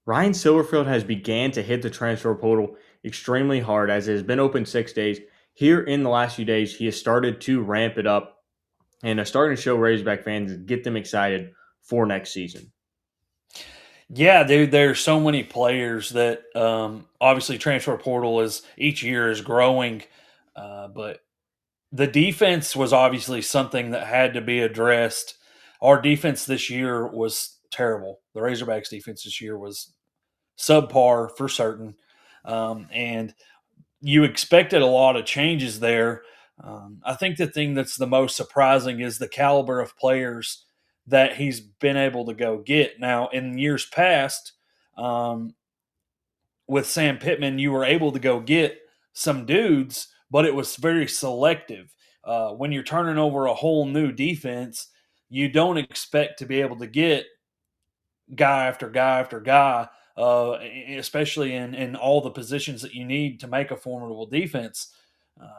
Ryan Silverfield has began to hit the transfer portal extremely hard as it has been open 6 days. Here in the last few days, he has started to ramp it up and is starting to show Razorback fans and get them excited for next season. Yeah, dude, there's so many players that obviously transfer portal is each year is growing, but the defense was obviously something that had to be addressed. Our defense this year was terrible. The Razorbacks defense this year was subpar for certain, and you expected a lot of changes there. I think the thing that's the most surprising is the caliber of players that he's been able to go get. Now, in years past, um, with Sam Pittman, you were able to go get some dudes, but it was very selective. When you're turning over a whole new defense, you don't expect to be able to get guy after guy after guy, especially in all the positions that you need to make a formidable defense.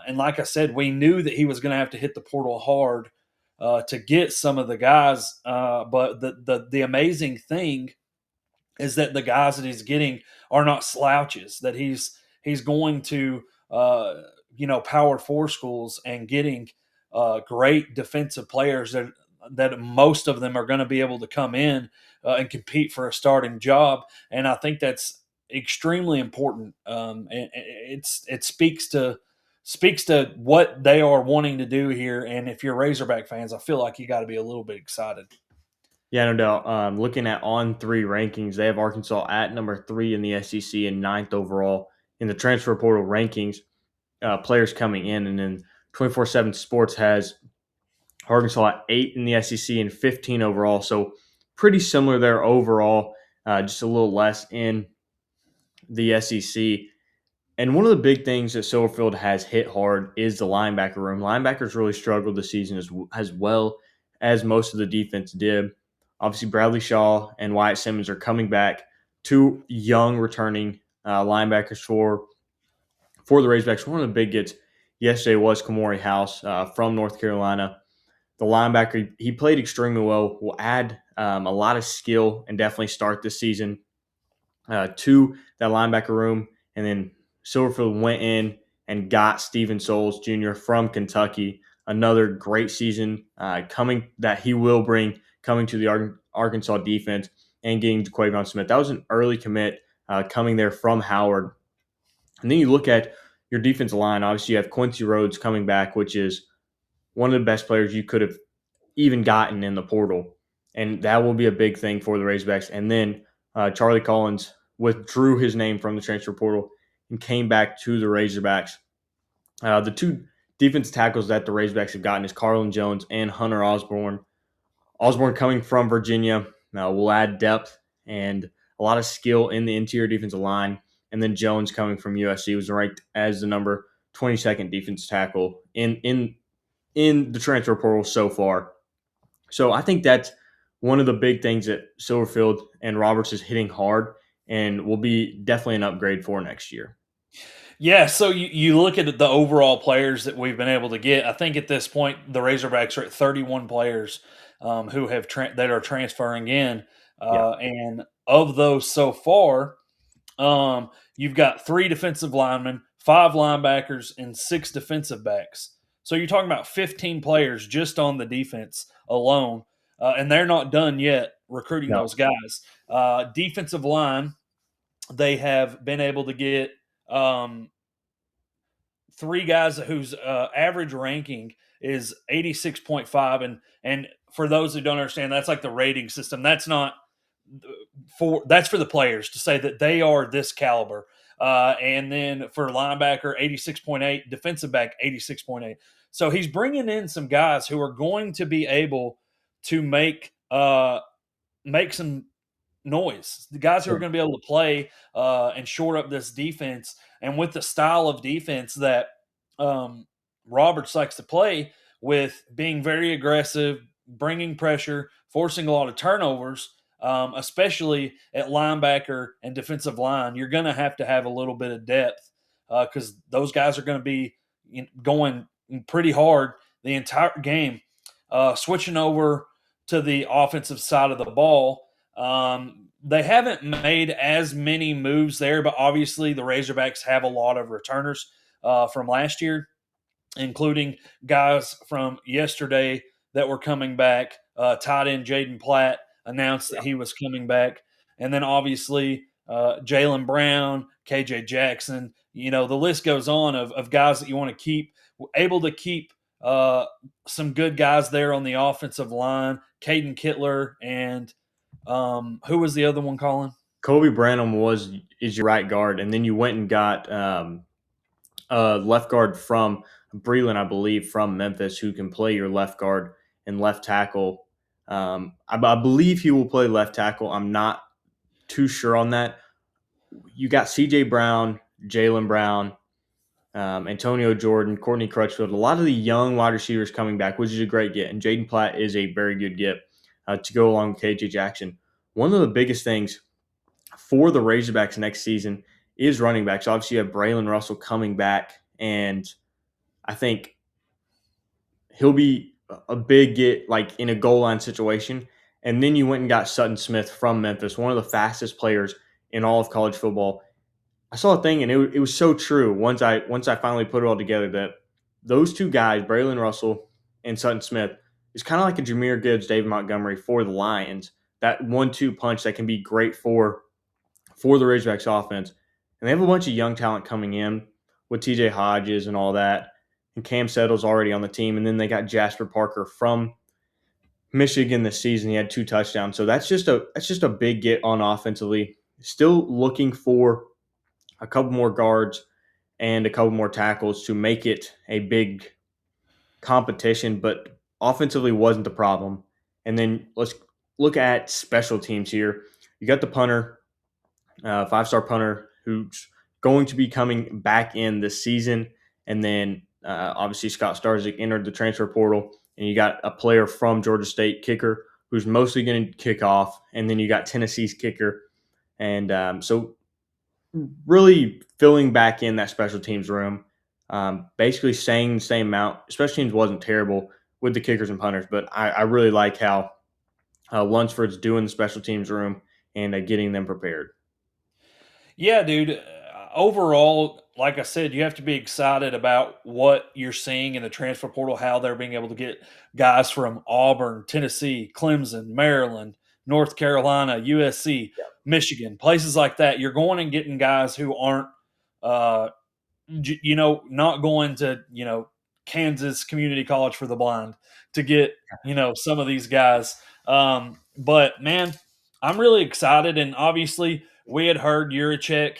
And like I said, we knew that he was going to have to hit the portal hard to get some of the guys. But the amazing thing is that the guys that he's getting are not slouches. That he's going to Power Four schools and getting great defensive players that most of them are going to be able to come in and compete for a starting job. And I think that's extremely important. And it speaks to what they are wanting to do here. And if you're Razorback fans, I feel like you got to be a little bit excited. Yeah, no doubt. Looking at on three rankings, they have Arkansas at number three in the SEC and ninth overall in the transfer portal rankings. Players coming in, and then 24/7 Sports has Arkansas at eight in the SEC and 15 overall. So pretty similar there overall, just a little less in the SEC. And one of the big things that Silverfield has hit hard is the linebacker room. Linebackers really struggled this season as well as most of the defense did. Obviously, Bradley Shaw and Wyatt Simmons are coming back. Two young returning linebackers for the Razorbacks. One of the big gets yesterday was Kamori House from North Carolina. The linebacker, he played extremely well. Will add a lot of skill and definitely start this season to that linebacker room. And then Silverfield went in and got Steven Souls Jr. from Kentucky. Another great season coming that he will bring coming to the Arkansas defense and getting Jaquavion Smith. That was an early commit coming there from Howard. And then you look at your defensive line. Obviously, you have Quincy Rhodes coming back, which is one of the best players you could have even gotten in the portal. And that will be a big thing for the Razorbacks. And then Charlie Collins withdrew his name from the transfer portal and came back to the Razorbacks. The two defense tackles that the Razorbacks have gotten is Carlin Jones and Hunter Osborne. Osborne coming from Virginia will add depth and a lot of skill in the interior defensive line. And then Jones coming from USC was ranked as the number 22nd defense tackle in the transfer portal so far. So I think that's one of the big things that Silverfield and Roberts is hitting hard and will be definitely an upgrade for next year. Yeah, so you look at the overall players that we've been able to get. I think at this point the Razorbacks are at 31 players who that are transferring in, Yeah. and of those so far, you've got three defensive linemen, five linebackers, and six defensive backs. So you're talking about 15 players just on the defense alone, and they're not done yet recruiting No. those guys. Defensive line, they have been able to get um, three guys whose average ranking is 86.5, and for those who don't understand, that's like the rating system. That's not that's for the players to say that they are this caliber. And then for linebacker 86.8, defensive back 86.8. So he's bringing in some guys who are going to be able to make some noise. The guys who are Yeah. going to be able to play and shore up this defense, and with the style of defense that um, Roberts likes to play with, being very aggressive, bringing pressure, forcing a lot of turnovers, especially at linebacker and defensive line. You're going to have a little bit of depth because those guys are going to be going pretty hard the entire game. Switching over to the offensive side of the ball, they haven't made as many moves there, but obviously the Razorbacks have a lot of returners from last year, including guys from yesterday that were coming back. Tight end Jaden Platt announced that he was coming back. And then obviously Jalen Brown, KJ Jackson, the list goes on of guys that you want to keep, able to keep uh, some good guys there on the offensive line. Caden Kittler and who was the other one, Colin? Kobe Branham is your right guard, and then you went and got left guard from Breland, I believe, from Memphis, who can play your left guard and left tackle. I believe he will play left tackle. I'm not too sure on that. You got C.J. Brown, Jalen Brown, Antonio Jordan, Courtney Crutchfield, a lot of the young wide receivers coming back, which is a great get. And Jaden Platt is a very good get to go along with KJ Jackson. One of the biggest things for the Razorbacks next season is running backs. Obviously, you have Braylon Russell coming back, and I think he'll be a big get like in a goal line situation. And then you went and got Sutton Smith from Memphis, one of the fastest players in all of college football. I saw a thing, and it was so true. Once I finally put it all together, that those two guys, Braylon Russell and Sutton Smith, is kind of like a Jameer Gibbs, David Montgomery for the Lions. That 1-2 punch that can be great for the Razorbacks offense. And they have a bunch of young talent coming in with TJ Hodges and all that. And Cam Settle's already on the team. And then they got Jasper Parker from Michigan this season. He had 2 touchdowns. So that's just a big get on offensively. Still looking for a couple more guards and a couple more tackles to make it a big competition, but offensively wasn't the problem. And then let's look at special teams here. You got the punter, 5-star punter who's going to be coming back in this season. And then obviously Scott Starzik entered the transfer portal. And you got a player from Georgia State, kicker, who's mostly going to kick off. And then you got Tennessee's kicker. And so really filling back in that special teams room, basically staying the same amount. Special teams wasn't terrible with the kickers and punters, but I really like how Lunsford's doing the special teams room and getting them prepared. Yeah, dude. Overall, like I said, you have to be excited about what you're seeing in the transfer portal, how they're being able to get guys from Auburn, Tennessee, Clemson, Maryland, North Carolina, USC, Michigan, places like that. You're going and getting guys who aren't uh, not going to, Kansas Community College for the Blind to get, some of these guys. But man, I'm really excited. And obviously, we had heard Juracek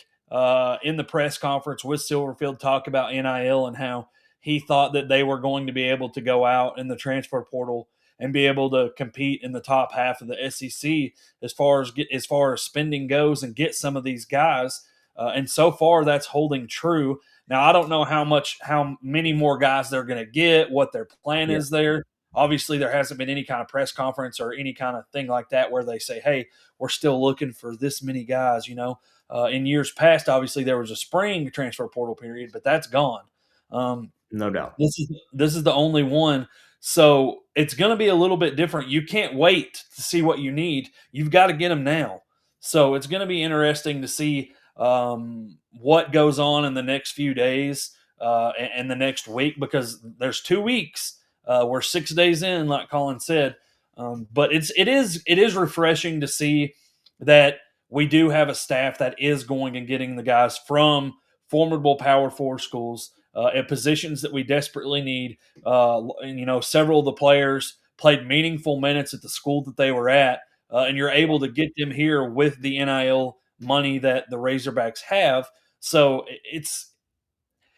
in the press conference with Silverfield talk about NIL and how he thought that they were going to be able to go out in the transfer portal and be able to compete in the top half of the SEC as far as spending goes and get some of these guys. And so far, that's holding true. Now I don't know how many more guys they're going to get, what their plan Yeah, is there. Obviously, there hasn't been any kind of press conference or any kind of thing like that where they say, "Hey, we're still looking for this many guys." In years past, obviously there was a spring transfer portal period, but that's gone. Um, no doubt. this is the only one, so it's going to be a little bit different. You can't wait to see what you need. You've got to get them now. So it's going to be interesting to see what goes on in the next few days and the next week, because there's 2 weeks. We're 6 days in, like Colin said, but it is refreshing to see that we do have a staff that is going and getting the guys from formidable Power Four schools at positions that we desperately need. And, several of the players played meaningful minutes at the school that they were at, and you're able to get them here with the NIL money that the Razorbacks have. So it's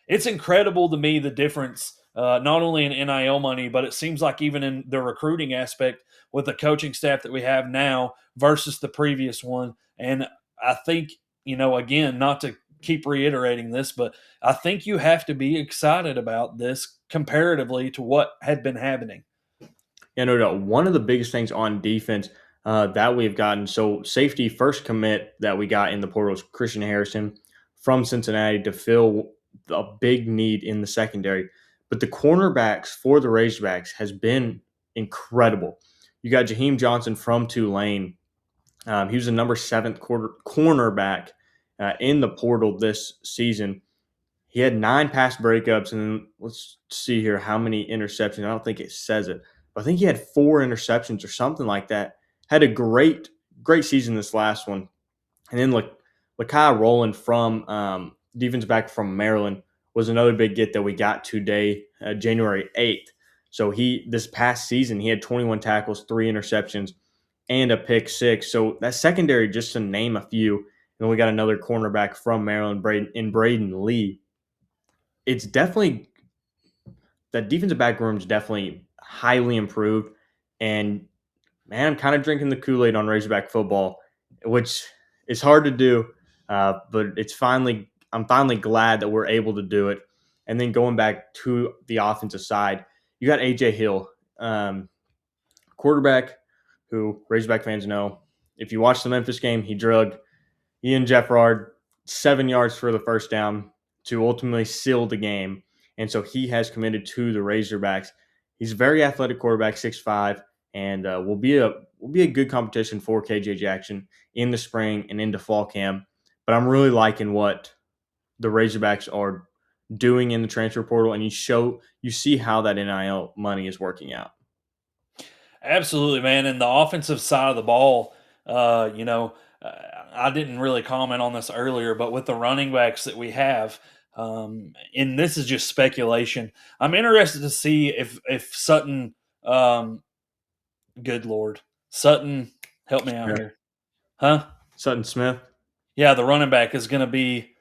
incredible to me the difference, not only in NIL money, but it seems like even in the recruiting aspect with the coaching staff that we have now versus the previous one. And I think, again, not to keep reiterating this, but I think you have to be excited about this comparatively to what had been happening. Yeah, no doubt. One of the biggest things on defense that we've gotten, so safety first commit that we got in the portal was Christian Harrison from Cincinnati to fill a big need in the secondary. But the cornerbacks for the Razorbacks has been incredible. You got Jaheim Johnson from Tulane, He was the number seventh cornerback in the portal this season. He had 9 pass breakups, and let's see here how many interceptions. I don't think it says it, but I think he had 4 interceptions or something like that. Had a great season this last one. And then Lakai Rowland from defense back from Maryland was another big get that we got today, January 8th. So this past season he had 21 tackles, 3 interceptions, and a pick six. So that secondary, just to name a few, and then we got another cornerback from Maryland, Braden Lee. It's definitely that defensive back room is definitely highly improved. And man, I'm kind of drinking the Kool-Aid on Razorback football, which is hard to do, but I'm finally glad that we're able to do it. And then going back to the offensive side, you got AJ Hill, quarterback, who Razorback fans know. If you watch the Memphis game, he drugged Ian Jeffrard 7 yards for the first down to ultimately seal the game. And so he has committed to the Razorbacks. He's a very athletic quarterback, 6'5", and will be a good competition for KJ Jackson in the spring and into fall camp. But I'm really liking what the Razorbacks are doing in the transfer portal, and you see how that NIL money is working out. Absolutely, man. And the offensive side of the ball, you know, I didn't really comment on this earlier, but with the running backs that we have, and this is just speculation. I'm interested to see if Sutton, good lord, Sutton, help me out Smith. here, huh? Sutton Smith. Yeah, the running back is going to be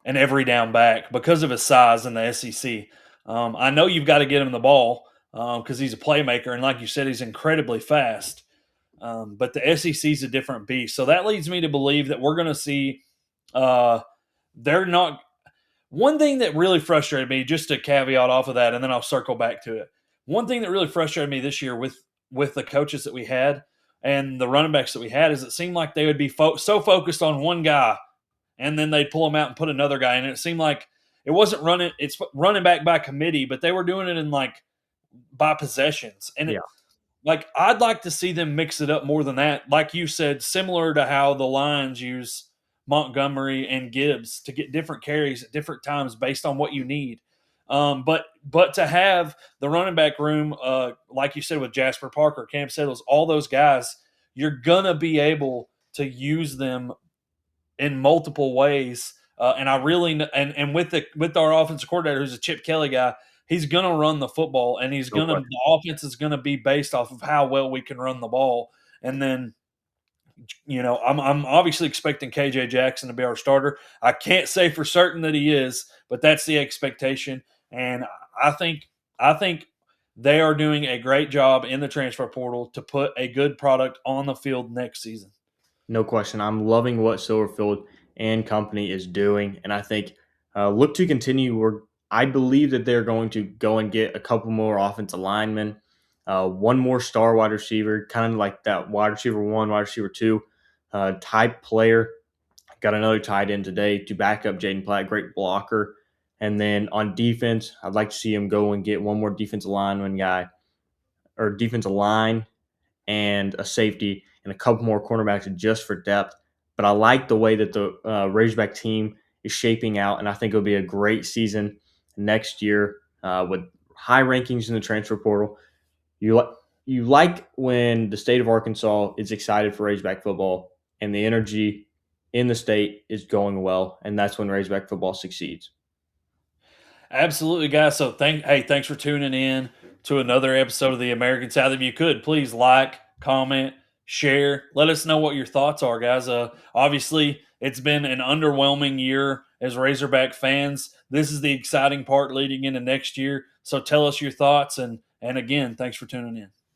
an every down back because of his size in the SEC. I know you've got to get him the ball because he's a playmaker, and like you said, he's incredibly fast. But the SEC is a different beast. So that leads me to believe that we're going to see. Uh, they're not. One thing that really frustrated me, just to caveat off of that, and then I'll circle back to it. One thing that really frustrated me this year with the coaches that we had and the running backs that we had is it seemed like they would be so focused on one guy, and then they'd pull him out and put another guy in. And it seemed like it wasn't running. It's running back by committee, but they were doing it in like by possessions, and Yeah, like I'd like to see them mix it up more than that. Like you said, similar to how the Lions use Montgomery and Gibbs to get different carries at different times based on what you need. But to have the running back room, like you said with Jasper Parker, Cam Settles, all those guys, you're gonna be able to use them in multiple ways. And I really and with our offensive coordinator, who's a Chip Kelly guy, he's going to run the football, and no question. the offense is going to be based off of how well we can run the ball. And then I'm obviously expecting KJ Jackson to be our starter. I can't say for certain that he is, but that's the expectation. And I think I think they are doing a great job in the transfer portal to put a good product on the field next season. No question. I'm loving what Silverfield and company is doing, and I think look to continue. I believe that they're going to go and get a couple more offensive linemen, one more star wide receiver, kind of like that wide receiver one, wide receiver two type player. Got another tight end today to back up Jaden Platt, great blocker. And then on defense, I'd like to see him go and get one more defensive lineman guy or defensive line and a safety and a couple more cornerbacks just for depth. But I like the way that the Razorback team is shaping out, and I think it'll be a great season next year with high rankings in the transfer portal. You you like when the state of Arkansas is excited for Razorback football, and the energy in the state is going well, and that's when Razorback football succeeds. Absolutely, guys. So thanks for tuning in to another episode of the American South. If you could, please like, comment, share. Let us know what your thoughts are, guys. Obviously, it's been an underwhelming year as Razorback fans. This is the exciting part leading into next year. So tell us your thoughts, and again, thanks for tuning in.